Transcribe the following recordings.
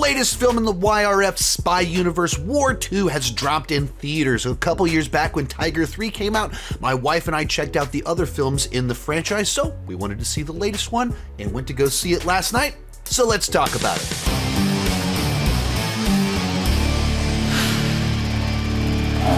latest film in the YRF spy universe, War 2, has dropped in theaters. A couple years back when Tiger 3 came out, my wife and I checked out the other films in the franchise, so we wanted to see the latest one and went to go see it last night. So let's talk about it.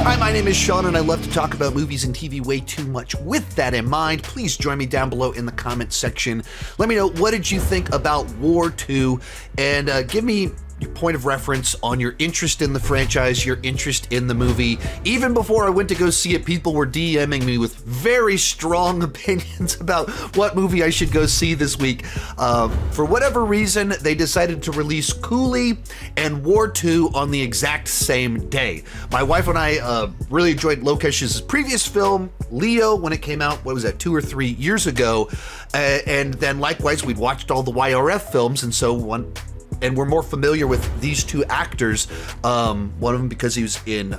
Hi, my name is Sean, and I love to talk about movies and TV way too much. With that in mind, please join me down below in the comments section. Let me know, what did you think about War 2, and give me your point of reference on your interest in the franchise, your interest in the movie. Even before I went to go see it, people were DMing me with very strong opinions about what movie I should go see this week. For whatever reason, they decided to release Cooley and War 2 on the exact same day. My wife and I really enjoyed Lokesh's previous film, Leo, when it came out, what was that, 2 or 3 years ago. And then likewise, we'd watched all the YRF films, and so and we're more familiar with these two actors. One of them because he was in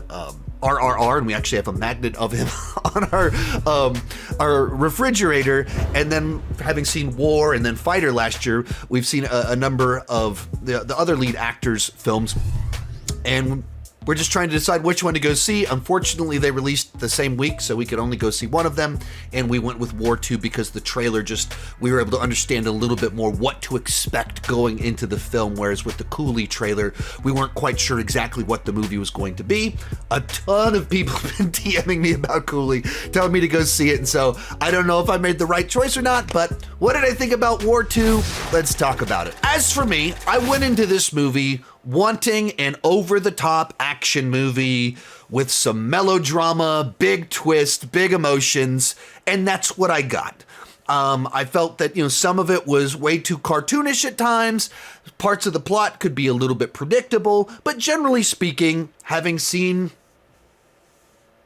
RRR, and we actually have a magnet of him on our refrigerator. And then having seen War and then Fighter last year, we've seen a number of the other lead actors' films, and we're just trying to decide which one to go see. Unfortunately, they released the same week, so we could only go see one of them, and we went with War 2 because the trailer we were able to understand a little bit more what to expect going into the film, whereas with the Cooley trailer, we weren't quite sure exactly what the movie was going to be. A ton of people have been DMing me about Cooley, telling me to go see it, and so I don't know if I made the right choice or not, but what did I think about War 2? Let's talk about it. As for me, I went into this movie wanting an over-the-top action movie with some melodrama, big twist, big emotions, and that's what I got. I felt that, some of it was way too cartoonish at times. Parts of the plot could be a little bit predictable, but generally speaking, having seen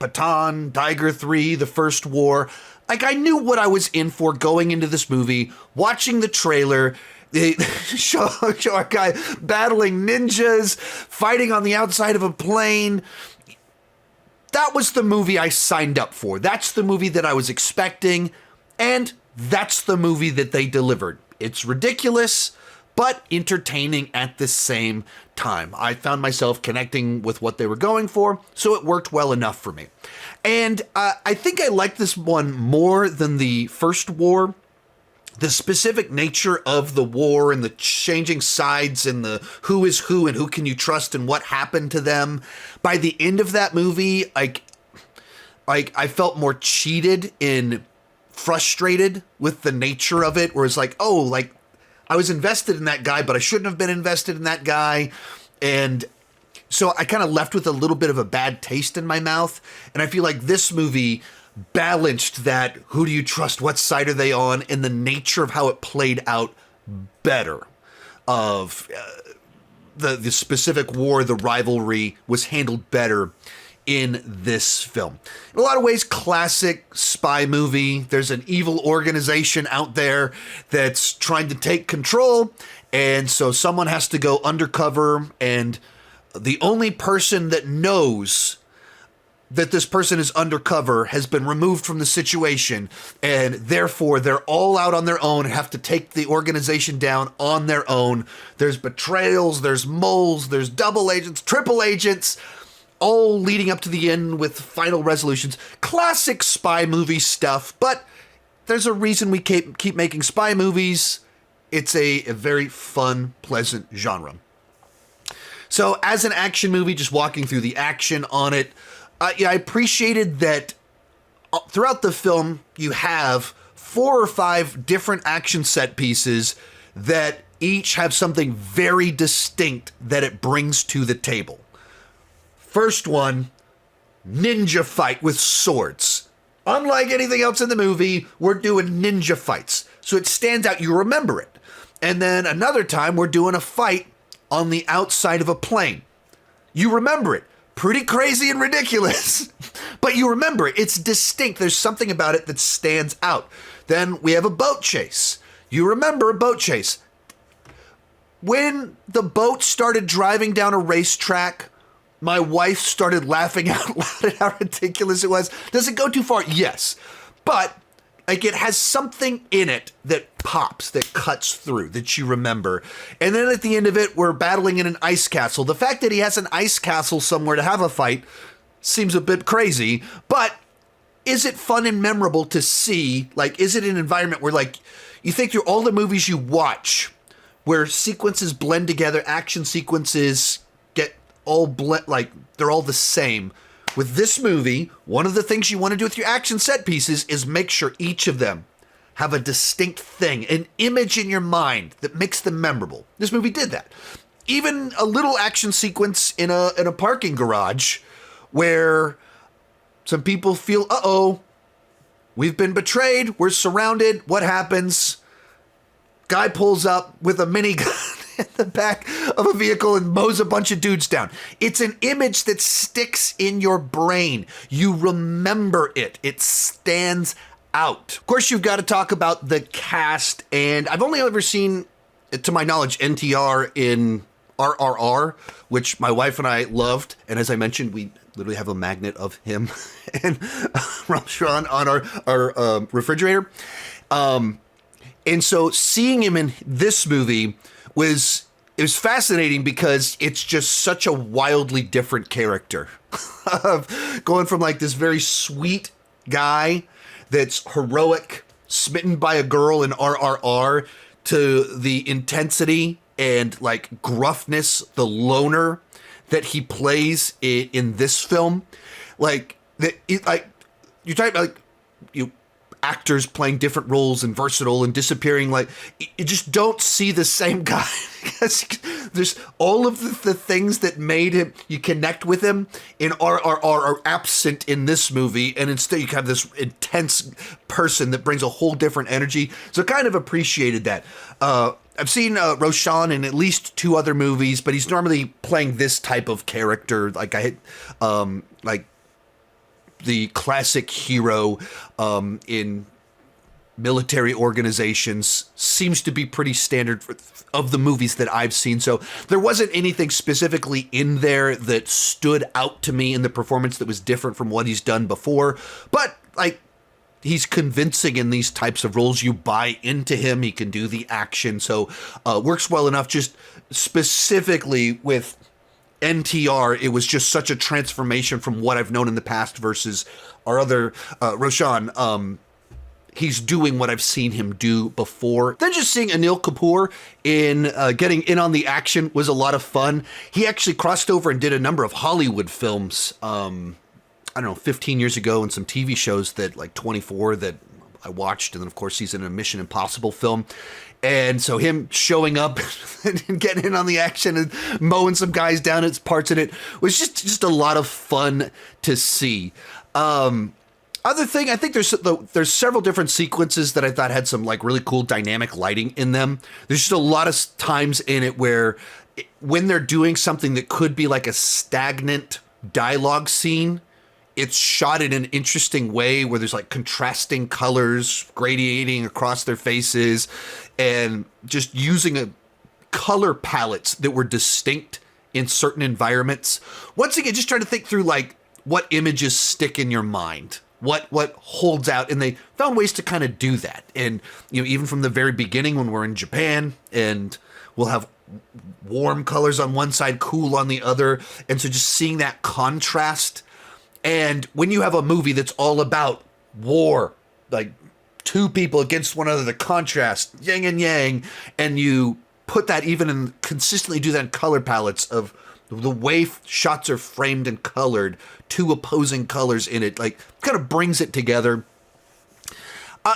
Pathan, Tiger 3, The First War, I knew what I was in for going into this movie, watching the trailer. They show a guy battling ninjas, fighting on the outside of a plane. That was the movie I signed up for. That's the movie that I was expecting, and that's the movie that they delivered. It's ridiculous, but entertaining at the same time. I found myself connecting with what they were going for, so it worked well enough for me. And I think I liked this one more than the First War. The specific nature of the war and the changing sides and the who is who and who can you trust and what happened to them. By the end of that movie, I felt more cheated and frustrated with the nature of it, where it's like, I was invested in that guy, but I shouldn't have been invested in that guy. And so I kind of left with a little bit of a bad taste in my mouth. And I feel like this movie balanced that who do you trust, what side are they on, and the nature of how it played out better. Of the specific war, the rivalry was handled better in this film. In a lot of ways, classic spy movie. There's an evil organization out there that's trying to take control, and so someone has to go undercover, and the only person that knows that this person is undercover has been removed from the situation, and therefore they're all out on their own and have to take the organization down on their own. There's betrayals, there's moles, there's double agents, triple agents, all leading up to the end with final resolutions. Classic spy movie stuff, but there's a reason we keep making spy movies. It's a very fun, pleasant genre. So as an action movie, just walking through the action on it, I appreciated that throughout the film, you have 4 or 5 different action set pieces that each have something very distinct that it brings to the table. First one, ninja fight with swords. Unlike anything else in the movie, we're doing ninja fights. So it stands out, you remember it. And then another time, we're doing a fight on the outside of a plane. You remember it. Pretty crazy and ridiculous, but you remember it. It's distinct. There's something about it that stands out. Then we have a boat chase. You remember a boat chase. When the boat started driving down a racetrack, my wife started laughing out loud at how ridiculous it was. Does it go too far? Yes. But Like, it has something in it that pops, that cuts through, that you remember. And then at the end of it, we're battling in an ice castle. The fact that he has an ice castle somewhere to have a fight seems a bit crazy, but is it fun and memorable to see? Like, is it an environment where, like, you think through all the movies you watch where sequences blend together, action sequences get all blend, like, they're all the same. With this movie, one of the things you want to do with your action set pieces is make sure each of them have a distinct thing, an image in your mind that makes them memorable. This movie did that. Even a little action sequence in a parking garage where some people feel, uh-oh, we've been betrayed, we're surrounded, what happens? Guy pulls up with a minigun in the back of a vehicle and mows a bunch of dudes down. It's an image that sticks in your brain. You remember it. It stands out. Of course, you've got to talk about the cast, and I've only ever seen, to my knowledge, NTR in RRR, which my wife and I loved, and as I mentioned, we literally have a magnet of him and Sean on our refrigerator. And so seeing him in this movie was fascinating because it's just such a wildly different character of going from like this very sweet guy that's heroic, smitten by a girl in RRR, to the intensity and like gruffness, the loner that he plays in this film. Like that, like you're talking about, like, you actors playing different roles and versatile and disappearing. Like, you just don't see the same guy because there's all of the things that made him, you connect with him in RRR are absent in this movie, and instead you have this intense person that brings a whole different energy. So I kind of appreciated that. I've seen Roshan in at least 2 other movies, but he's normally playing this type of character. Like like the classic hero in military organizations seems to be pretty standard of the movies that I've seen. So there wasn't anything specifically in there that stood out to me in the performance that was different from what he's done before. But like, he's convincing in these types of roles. You buy into him. He can do the action. So works well enough. Just specifically with NTR, it was just such a transformation from what I've known in the past versus our other Roshan. He's doing what I've seen him do before. Then just seeing Anil Kapoor in getting in on the action was a lot of fun. He actually crossed over and did a number of Hollywood films, I don't know, 15 years ago, and some TV shows that, like 24, that I watched. And then, of course, he's in a Mission Impossible film. And so him showing up and getting in on the action and mowing some guys down at parts in it was just a lot of fun to see. Other thing, I think there's several different sequences that I thought had some like really cool dynamic lighting in them. There's just a lot of times in it where when they're doing something that could be like a stagnant dialogue scene, it's shot in an interesting way where there's like contrasting colors gradiating across their faces and just using a color palettes that were distinct in certain environments. Once again, just trying to think through like what images stick in your mind, what holds out, and they found ways to kind of do that. And, you know, even from the very beginning when we're in Japan and we'll have warm colors on one side, cool on the other. And so just seeing that contrast. And when you have a movie that's all about war, like 2 people against one another, the contrast, yin and yang, and you put that even in, consistently do that in color palettes of the way shots are framed and colored, 2 opposing colors in it, like kind of brings it together.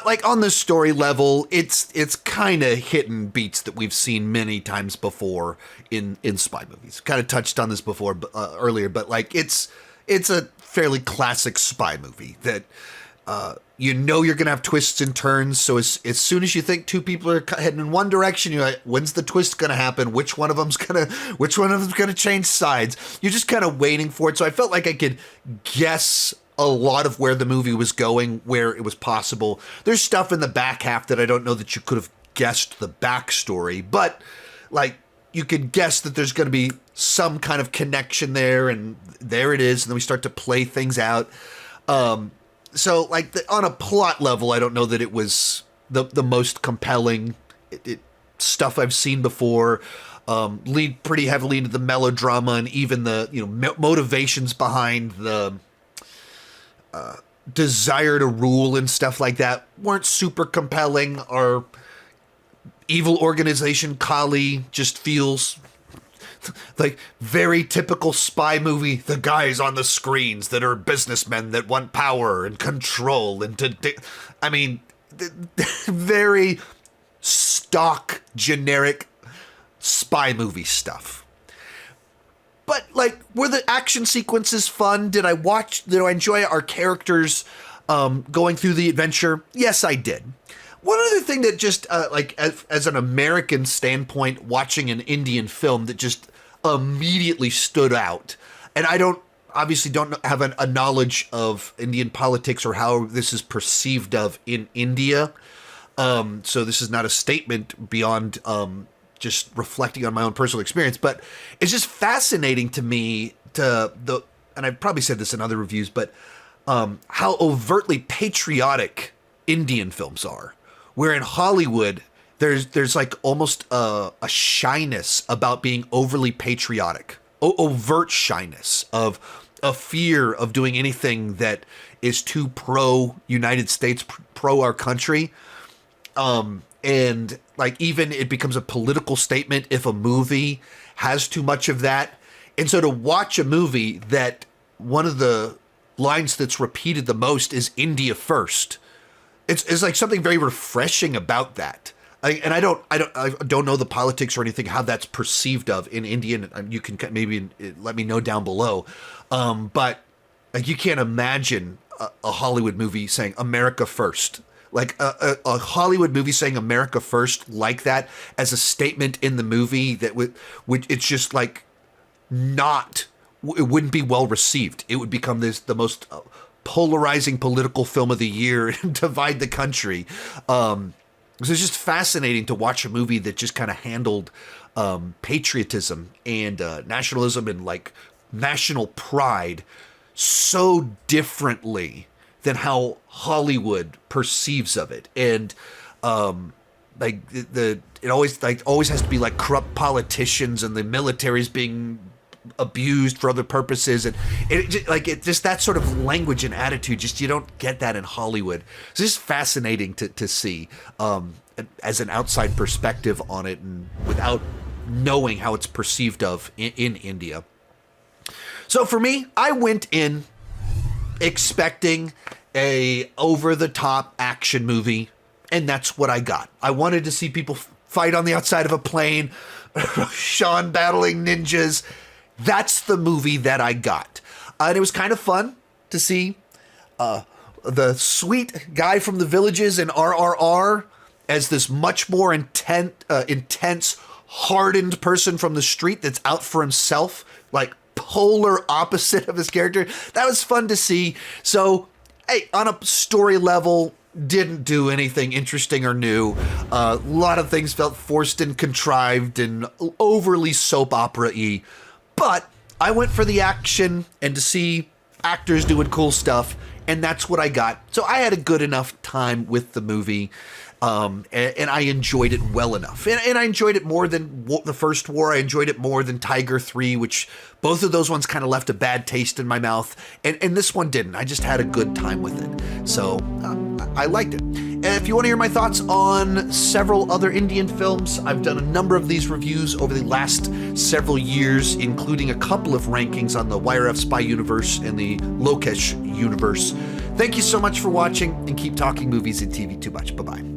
Like on the story level, it's kind of hitting beats that we've seen many times before in spy movies. Kind of touched on this before earlier, but like it's a fairly classic spy movie that you know you're gonna have twists and turns. So as soon as you think 2 people are heading in one direction, you're like, when's the twist gonna happen? Which one of them's gonna change sides? You're just kind of waiting for it. So I felt like I could guess a lot of where the movie was going, where it was possible. There's stuff in the back half that I don't know that you could have guessed the backstory, but like you could guess that there's going to be some kind of connection there, and there it is. And then we start to play things out. So, like, on a plot level, I don't know that it was the most compelling stuff I've seen before. Lead pretty heavily into the melodrama and even the motivations behind the desire to rule and stuff like that weren't super compelling. Our evil organization Kali just feels like very typical spy movie. The guys on the screens that are businessmen that want power and control and very stock generic spy movie stuff. But, like, were the action sequences fun? Did I enjoy our characters going through the adventure? Yes, I did. One other thing that just, as an American standpoint, watching an Indian film that just immediately stood out, and I don't have a knowledge of Indian politics or how this is perceived of in India, so this is not a statement beyond just reflecting on my own personal experience, but it's just fascinating to me and I've probably said this in other reviews, but how overtly patriotic Indian films are. Where in Hollywood, there's like almost a shyness about being overly patriotic, overt shyness of a fear of doing anything that is too pro United States, pro our country. And like even it becomes a political statement if a movie has too much of that. And so to watch a movie that one of the lines that's repeated the most is India first. It's like something very refreshing about that. I don't know the politics or anything, how that's perceived of in India. You can maybe let me know down below. But like you can't imagine a Hollywood movie saying America first. Like a Hollywood movie saying America first like that as a statement in the movie that it's just like it wouldn't be well received. It would become the most polarizing political film of the year and divide the country. So it's just fascinating to watch a movie that just kind of handled patriotism and nationalism and like national pride so differently than how Hollywood perceives of it. And it always has to be like corrupt politicians and the military is being abused for other purposes, and it just that sort of language and attitude, just you don't get that in Hollywood. It's just fascinating to see as an outside perspective on it, and without knowing how it's perceived of in India. So for me, I went in expecting a over-the-top action movie, and that's what I got. I wanted to see people fight on the outside of a plane, Sean battling ninjas. That's the movie that I got. And it was kind of fun to see the sweet guy from the villages in RRR as this much more intense, hardened person from the street that's out for himself, like polar opposite of his character. That was fun to see. So, hey, on a story level, didn't do anything interesting or new. A lot of things felt forced and contrived and overly soap opera-y. But I went for the action and to see actors doing cool stuff, and that's what I got. So I had a good enough time with the movie, and I enjoyed it well enough. And I enjoyed it more than the first war. I enjoyed it more than Tiger 3, which both of those ones kind of left a bad taste in my mouth. And this one didn't. I just had a good time with it. So I liked it. And if you want to hear my thoughts on several other Indian films, I've done a number of these reviews over the last several years, including a couple of rankings on the YRF Spy Universe and the Lokesh Universe. Thank you so much for watching, and keep talking movies and TV too much. Bye-bye.